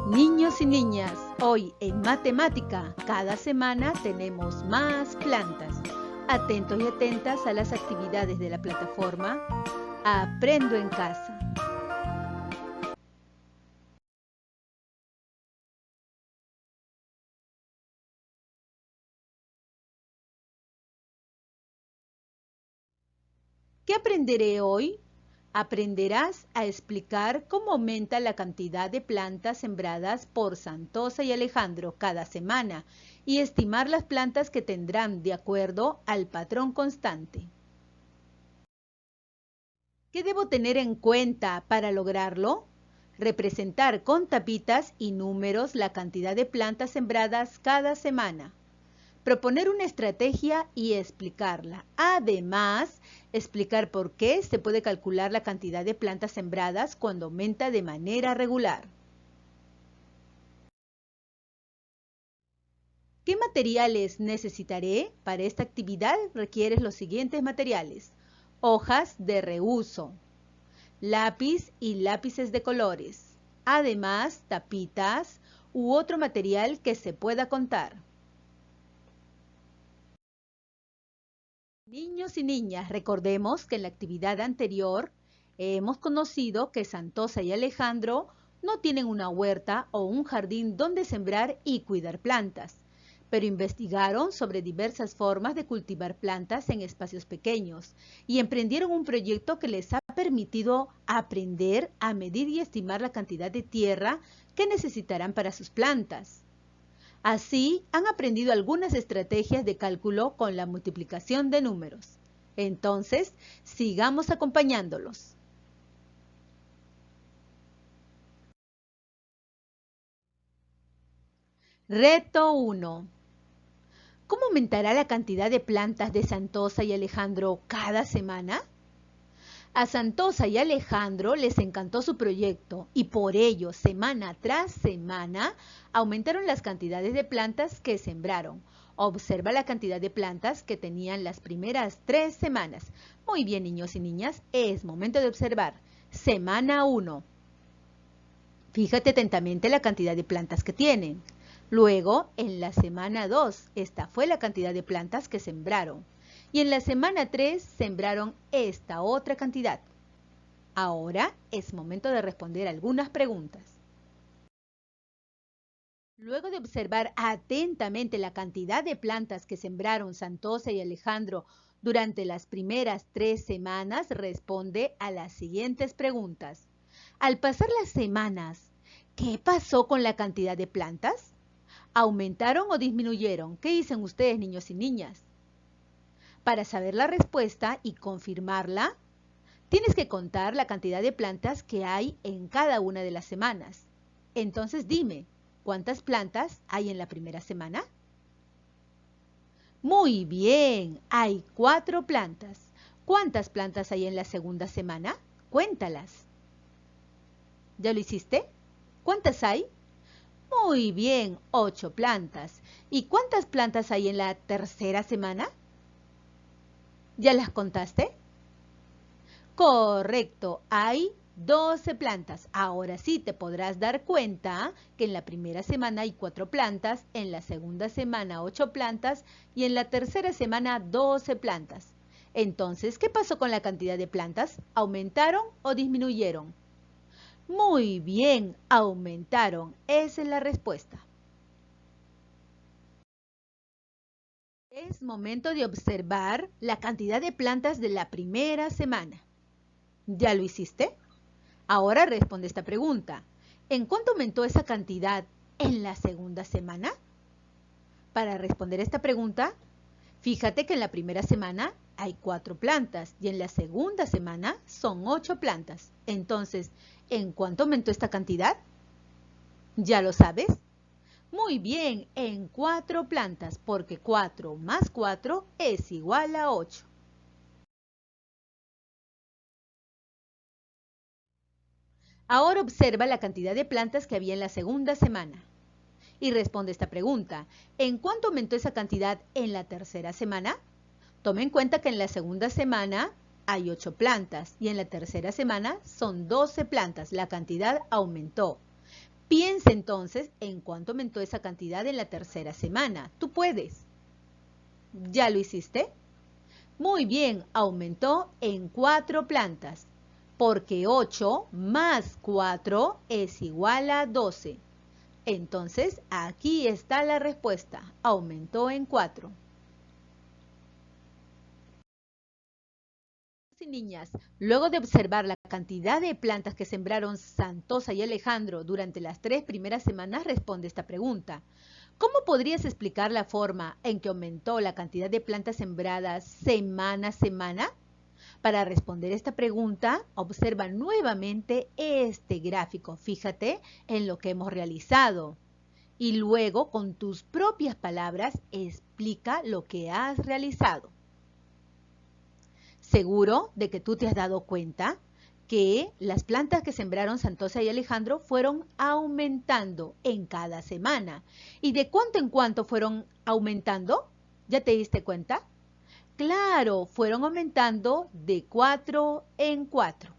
Niños y niñas, hoy en matemática, cada semana tenemos más plantas. Atentos y atentas a las actividades de la plataforma Aprendo en Casa. ¿Qué aprenderé hoy? Aprenderás a explicar cómo aumenta la cantidad de plantas sembradas por Santosa y Alejandro cada semana y estimar las plantas que tendrán de acuerdo al patrón constante. ¿Qué debo tener en cuenta para lograrlo? Representar con tapitas y números la cantidad de plantas sembradas cada semana. Proponer una estrategia y explicarla. Además, explicar por qué se puede calcular la cantidad de plantas sembradas cuando aumenta de manera regular. ¿Qué materiales necesitaré? Para esta actividad requieres los siguientes materiales: hojas de reuso, lápiz y lápices de colores, además tapitas u otro material que se pueda contar. Niños y niñas, recordemos que en la actividad anterior hemos conocido que Santosa y Alejandro no tienen una huerta o un jardín donde sembrar y cuidar plantas, pero investigaron sobre diversas formas de cultivar plantas en espacios pequeños y emprendieron un proyecto que les ha permitido aprender a medir y estimar la cantidad de tierra que necesitarán para sus plantas. Así, han aprendido algunas estrategias de cálculo con la multiplicación de números. Entonces, sigamos acompañándolos. Reto 1. ¿Cómo aumentará la cantidad de plantas de Santosa y Alejandro cada semana? A Santosa y Alejandro les encantó su proyecto y por ello, semana tras semana, aumentaron las cantidades de plantas que sembraron. Observa la cantidad de plantas que tenían las primeras 3 semanas. Muy bien, niños y niñas, es momento de observar. Semana 1. Fíjate atentamente la cantidad de plantas que tienen. Luego, en la semana 2, esta fue la cantidad de plantas que sembraron. Y en la semana 3 sembraron esta otra cantidad. Ahora es momento de responder algunas preguntas. Luego de observar atentamente la cantidad de plantas que sembraron Santosa y Alejandro durante las primeras 3 semanas, responde a las siguientes preguntas. Al pasar las semanas, ¿qué pasó con la cantidad de plantas? ¿Aumentaron o disminuyeron? ¿Qué dicen ustedes, niños y niñas? Para saber la respuesta y confirmarla, tienes que contar la cantidad de plantas que hay en cada una de las semanas. Entonces dime, ¿cuántas plantas hay en la primera semana? Muy bien, hay 4 plantas. ¿Cuántas plantas hay en la segunda semana? Cuéntalas. ¿Ya lo hiciste? ¿Cuántas hay? Muy bien, 8 plantas. ¿Y cuántas plantas hay en la tercera semana? ¿Ya las contaste? Correcto, hay 12 plantas. Ahora sí te podrás dar cuenta que en la primera semana hay 4 plantas, en la segunda semana 8 plantas y en la tercera semana 12 plantas. Entonces, ¿qué pasó con la cantidad de plantas? ¿Aumentaron o disminuyeron? Muy bien, aumentaron. Esa es la respuesta. Es momento de observar la cantidad de plantas de la primera semana. ¿Ya lo hiciste? Ahora responde esta pregunta. ¿En cuánto aumentó esa cantidad en la segunda semana? Para responder esta pregunta, fíjate que en la primera semana hay 4 plantas y en la segunda semana son 8 plantas. Entonces, ¿en cuánto aumentó esta cantidad? ¿Ya lo sabes? Muy bien, en 4 plantas, porque 4 más 4 es igual a 8. Ahora observa la cantidad de plantas que había en la segunda semana. Y responde esta pregunta. ¿En cuánto aumentó esa cantidad en la tercera semana? Toma en cuenta que en la segunda semana hay 8 plantas y en la tercera semana son 12 plantas. La cantidad aumentó. Piensa entonces en cuánto aumentó esa cantidad en la tercera semana. Tú puedes. ¿Ya lo hiciste? Muy bien, aumentó en 4 plantas, porque 8 más 4 es igual a 12. Entonces, aquí está la respuesta. Aumentó en 4. Y niñas, luego de observar la cantidad de plantas que sembraron Santosa y Alejandro durante las 3 primeras semanas, responde esta pregunta. ¿Cómo podrías explicar la forma en que aumentó la cantidad de plantas sembradas semana a semana? Para responder esta pregunta, observa nuevamente este gráfico. Fíjate en lo que hemos realizado. Y luego, con tus propias palabras, explica lo que has realizado. Seguro de que tú te has dado cuenta que las plantas que sembraron Santosa y Alejandro fueron aumentando en cada semana. ¿Y de cuánto en cuánto fueron aumentando? ¿Ya te diste cuenta? Claro, fueron aumentando de 4 en 4.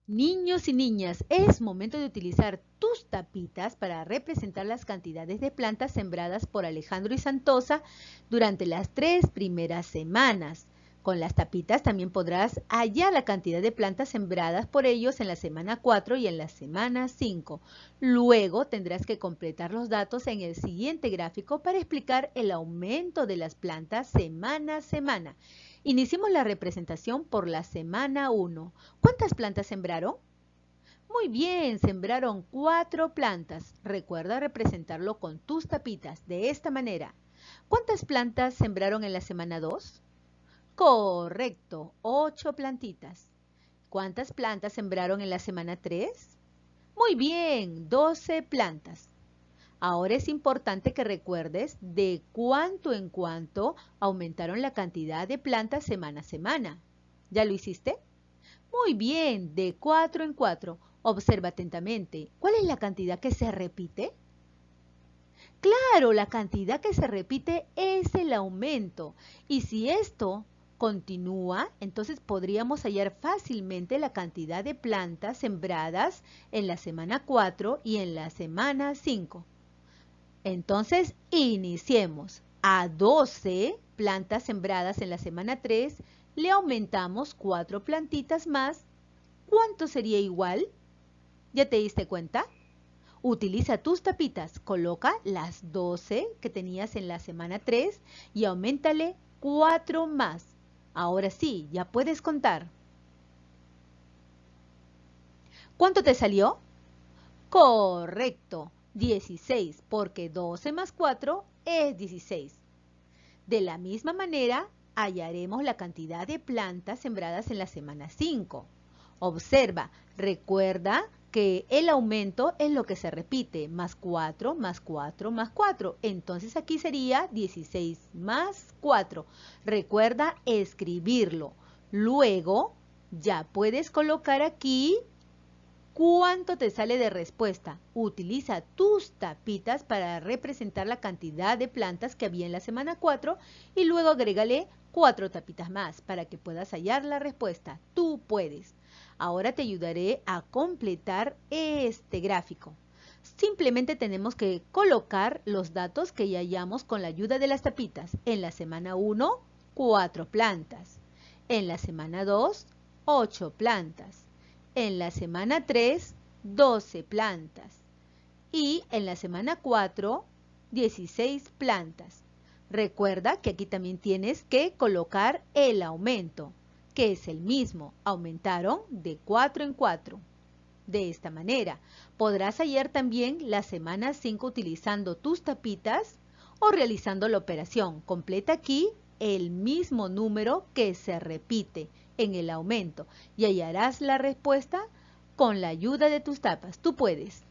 Niños y niñas, es momento de utilizar tus tapitas para representar las cantidades de plantas sembradas por Alejandro y Santosa durante las 3 primeras semanas. Con las tapitas también podrás hallar la cantidad de plantas sembradas por ellos en la semana 4 y en la semana 5. Luego tendrás que completar los datos en el siguiente gráfico para explicar el aumento de las plantas semana a semana. Iniciemos la representación por la semana 1. ¿Cuántas plantas sembraron? Muy bien, sembraron 4 plantas. Recuerda representarlo con tus tapitas de esta manera. ¿Cuántas plantas sembraron en la semana 2? Correcto, 8 plantitas. ¿Cuántas plantas sembraron en la semana 3? Muy bien, 12 plantas. Ahora es importante que recuerdes de cuánto en cuánto aumentaron la cantidad de plantas semana a semana. ¿Ya lo hiciste? Muy bien, de 4 en 4. Observa atentamente. ¿Cuál es la cantidad que se repite? Claro, la cantidad que se repite es el aumento. Y si esto continúa, entonces podríamos hallar fácilmente la cantidad de plantas sembradas en la semana 4 y en la semana 5. Entonces, iniciemos. A 12 plantas sembradas en la semana 3, le aumentamos 4 plantitas más. ¿Cuánto sería igual? ¿Ya te diste cuenta? Utiliza tus tapitas, coloca las 12 que tenías en la semana 3 y auméntale 4 más. Ahora sí, ya puedes contar. ¿Cuánto te salió? Correcto, 16, porque 12 más 4 es 16. De la misma manera, hallaremos la cantidad de plantas sembradas en la semana 5. Observa, recuerda que el aumento es lo que se repite, más 4, más 4, más 4. Entonces aquí sería 16 más 4. Recuerda escribirlo. Luego, ya puedes colocar aquí ¿cuánto te sale de respuesta? Utiliza tus tapitas para representar la cantidad de plantas que había en la semana 4 y luego agrégale 4 tapitas más para que puedas hallar la respuesta. Tú puedes. Ahora te ayudaré a completar este gráfico. Simplemente tenemos que colocar los datos que ya hallamos con la ayuda de las tapitas. En la semana 1, 4 plantas. En la semana 2, 8 plantas. En la semana 3, 12 plantas. Y en la semana 4, 16 plantas. Recuerda que aquí también tienes que colocar el aumento, que es el mismo. Aumentaron de 4 en 4. De esta manera, podrás hallar también la semana 5 utilizando tus tapitas o realizando la operación. Completa aquí el mismo número que se repite en el aumento y hallarás la respuesta con la ayuda de tus tapas. Tú puedes.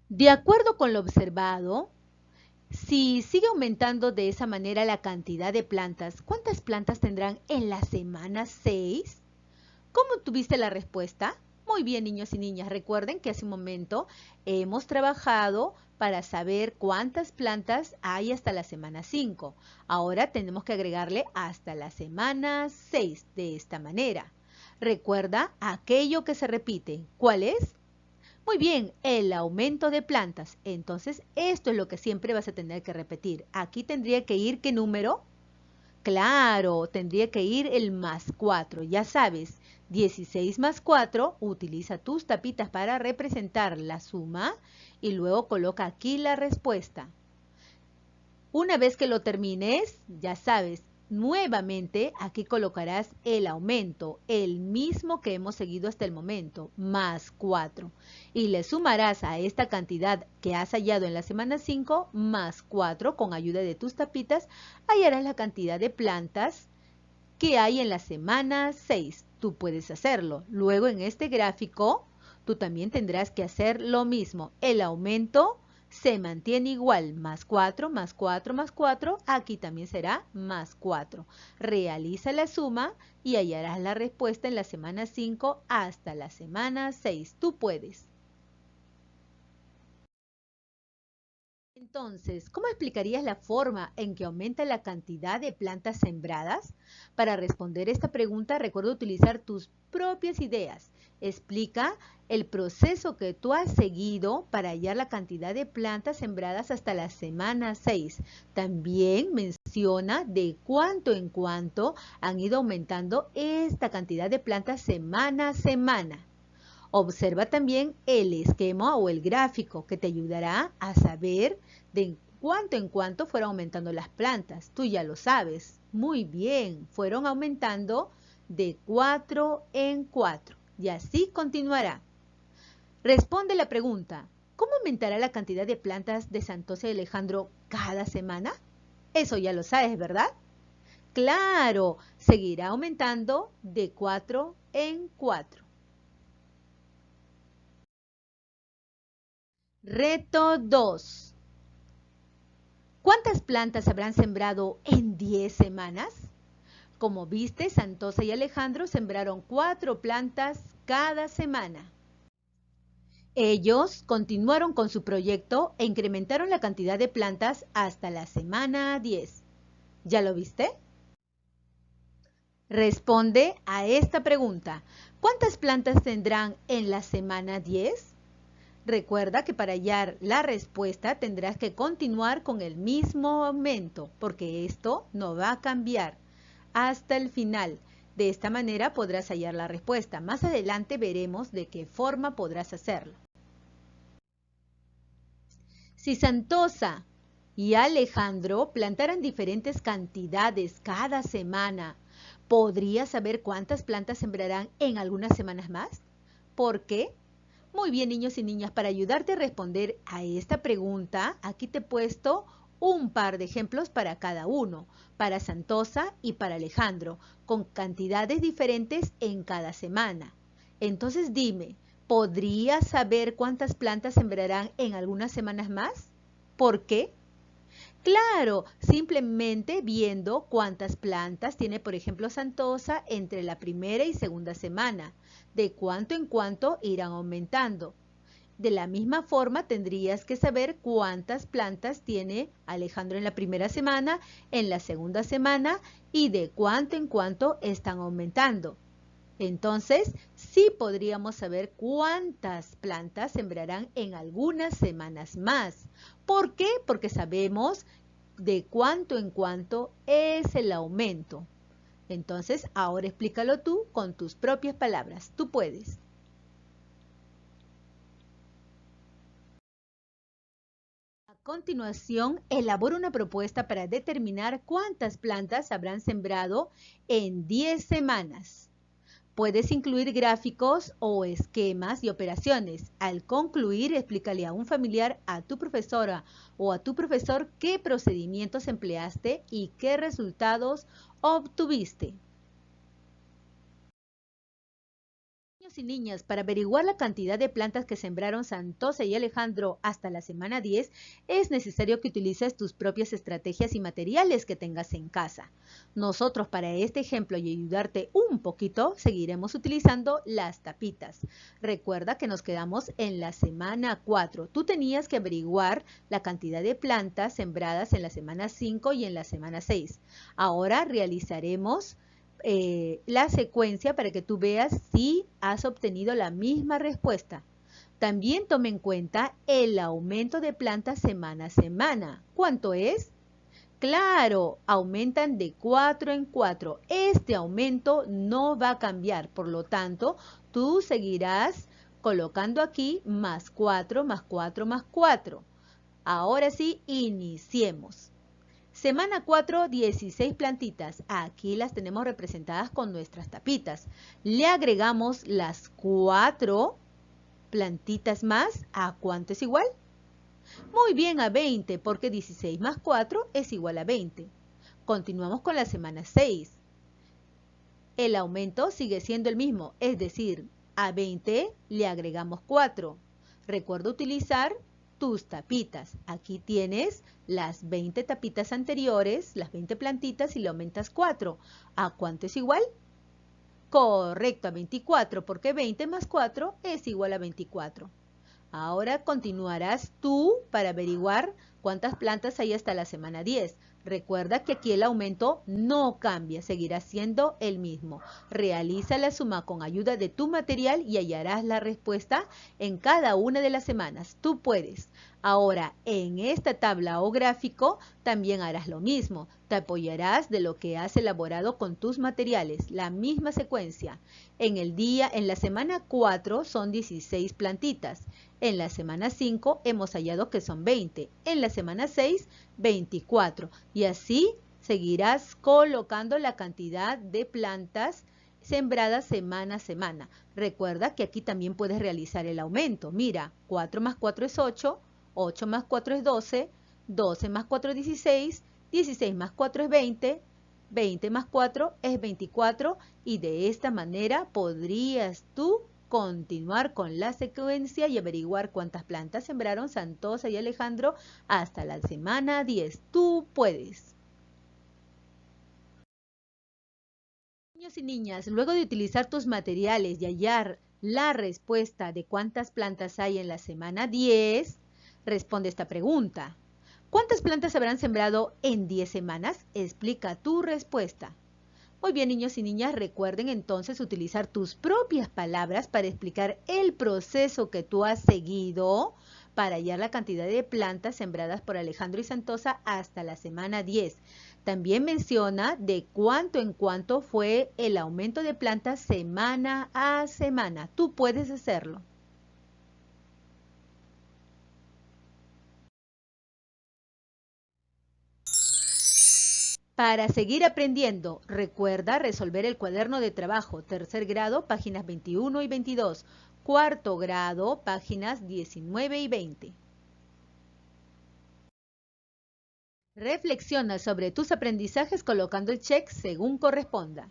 De acuerdo con lo observado, si sigue aumentando de esa manera la cantidad de plantas, ¿cuántas plantas tendrán en la semana 6? ¿Cómo tuviste la respuesta? Muy bien, niños y niñas. Recuerden que hace un momento hemos trabajado para saber cuántas plantas hay hasta la semana 5. Ahora tenemos que agregarle hasta la semana 6 de esta manera. Recuerda aquello que se repite. ¿Cuál es? Muy bien, el aumento de plantas. Entonces, esto es lo que siempre vas a tener que repetir. Aquí tendría que ir, ¿qué número? Claro, tendría que ir el más 4. Ya sabes, 16 más 4, utiliza tus tapitas para representar la suma y luego coloca aquí la respuesta. Una vez que lo termines, ya sabes, nuevamente aquí colocarás el aumento, el mismo que hemos seguido hasta el momento, más 4. Y le sumarás a esta cantidad que has hallado en la semana 5, más 4, con ayuda de tus tapitas, hallarás la cantidad de plantas que hay en la semana 6. Tú puedes hacerlo. Luego en este gráfico, tú también tendrás que hacer lo mismo. El aumento se mantiene igual, más 4, más 4, más 4, aquí también será más 4. Realiza la suma y hallarás la respuesta en la semana 5 hasta la semana 6. Tú puedes. Entonces, ¿cómo explicarías la forma en que aumenta la cantidad de plantas sembradas? Para responder esta pregunta, recuerda utilizar tus propias ideas. Explica el proceso que tú has seguido para hallar la cantidad de plantas sembradas hasta la semana 6. También menciona de cuánto en cuánto han ido aumentando esta cantidad de plantas semana a semana. Observa también el esquema o el gráfico que te ayudará a saber de cuánto en cuánto fueron aumentando las plantas. Tú ya lo sabes. Muy bien, fueron aumentando de 4 en 4. Y así continuará. Responde la pregunta, ¿cómo aumentará la cantidad de plantas de Santosa y Alejandro cada semana? Eso ya lo sabes, ¿verdad? Claro, seguirá aumentando de 4 en 4. Reto 2. ¿Cuántas plantas habrán sembrado en 10 semanas? Como viste, Santosa y Alejandro sembraron 4 plantas cada semana. Ellos continuaron con su proyecto e incrementaron la cantidad de plantas hasta la semana 10. ¿Ya lo viste? Responde a esta pregunta. ¿Cuántas plantas tendrán en la semana 10? Recuerda que para hallar la respuesta tendrás que continuar con el mismo aumento, porque esto no va a cambiar hasta el final. De esta manera podrás hallar la respuesta. Más adelante veremos de qué forma podrás hacerlo. Si Santosa y Alejandro plantaran diferentes cantidades cada semana, ¿podrías saber cuántas plantas sembrarán en algunas semanas más? ¿Por qué? Muy bien, niños y niñas, para ayudarte a responder a esta pregunta, aquí te he puesto un par de ejemplos para cada uno, para Santosa y para Alejandro, con cantidades diferentes en cada semana. Entonces dime, ¿podrías saber cuántas plantas sembrarán en algunas semanas más? ¿Por qué? Claro, simplemente viendo cuántas plantas tiene, por ejemplo, Santosa entre la primera y segunda semana, de cuánto en cuánto irán aumentando. De la misma forma, tendrías que saber cuántas plantas tiene Alejandro en la primera semana, en la segunda semana y de cuánto en cuánto están aumentando. Entonces, sí podríamos saber cuántas plantas sembrarán en algunas semanas más. ¿Por qué? Porque sabemos de cuánto en cuánto es el aumento. Entonces, ahora explícalo tú con tus propias palabras. Tú puedes. A continuación, elabora una propuesta para determinar cuántas plantas habrán sembrado en 10 semanas. Puedes incluir gráficos o esquemas y operaciones. Al concluir, explícale a un familiar, a tu profesora o a tu profesor qué procedimientos empleaste y qué resultados obtuviste. Niños y niñas, para averiguar la cantidad de plantas que sembraron Santosa y Alejandro hasta la semana 10, es necesario que utilices tus propias estrategias y materiales que tengas en casa. Nosotros, para este ejemplo y ayudarte un poquito, seguiremos utilizando las tapitas. Recuerda que nos quedamos en la semana 4. Tú tenías que averiguar la cantidad de plantas sembradas en la semana 5 y en la semana 6. Ahora realizaremos la secuencia para que tú veas si has obtenido la misma respuesta. También tome en cuenta el aumento de plantas semana a semana. ¿Cuánto es? Claro, aumentan de 4 en 4. Este aumento no va a cambiar, por lo tanto, tú seguirás colocando aquí más 4, más 4, más 4. Ahora sí, iniciemos. Semana 4, 16 plantitas. Aquí las tenemos representadas con nuestras tapitas. Le agregamos las 4 plantitas más. ¿A cuánto es igual? Muy bien, a 20, porque 16 más 4 es igual a 20. Continuamos con la semana 6. El aumento sigue siendo el mismo, es decir, a 20 le agregamos 4. Recuerda utilizar tus tapitas. Aquí tienes las 20 tapitas anteriores, las 20 plantitas, y le aumentas 4. ¿A cuánto es igual? Correcto, a 24, porque 20 más 4 es igual a 24. Ahora continuarás tú para averiguar cuántas plantas hay hasta la semana 10. Recuerda que aquí el aumento no cambia, seguirá siendo el mismo. Realiza la suma con ayuda de tu material y hallarás la respuesta en cada una de las semanas. Tú puedes. Ahora, en esta tabla o gráfico también harás lo mismo. Te apoyarás de lo que has elaborado con tus materiales, la misma secuencia. En la semana 4 son 16 plantitas. En la semana 5 hemos hallado que son 20. En la semana 6, 24. Y así seguirás colocando la cantidad de plantas sembradas semana a semana. Recuerda que aquí también puedes realizar el aumento. Mira, 4 más 4 es 8, 8 más 4 es 12, 12 más 4 es 16, 16 más 4 es 20, 20 más 4 es 24, y de esta manera podrías tú continuar con la secuencia y averiguar cuántas plantas sembraron Santosa y Alejandro hasta la semana 10. Tú puedes. Niños y niñas, luego de utilizar tus materiales y hallar la respuesta de cuántas plantas hay en la semana 10, responde esta pregunta. ¿Cuántas plantas habrán sembrado en 10 semanas? Explica tu respuesta. Muy bien, niños y niñas, recuerden entonces utilizar tus propias palabras para explicar el proceso que tú has seguido para hallar la cantidad de plantas sembradas por Alejandro y Santosa hasta la semana 10. También menciona de cuánto en cuánto fue el aumento de plantas semana a semana. Tú puedes hacerlo. Para seguir aprendiendo, recuerda resolver el cuaderno de trabajo, tercer grado, páginas 21 y 22, cuarto grado, páginas 19 y 20. Reflexiona sobre tus aprendizajes colocando el check según corresponda.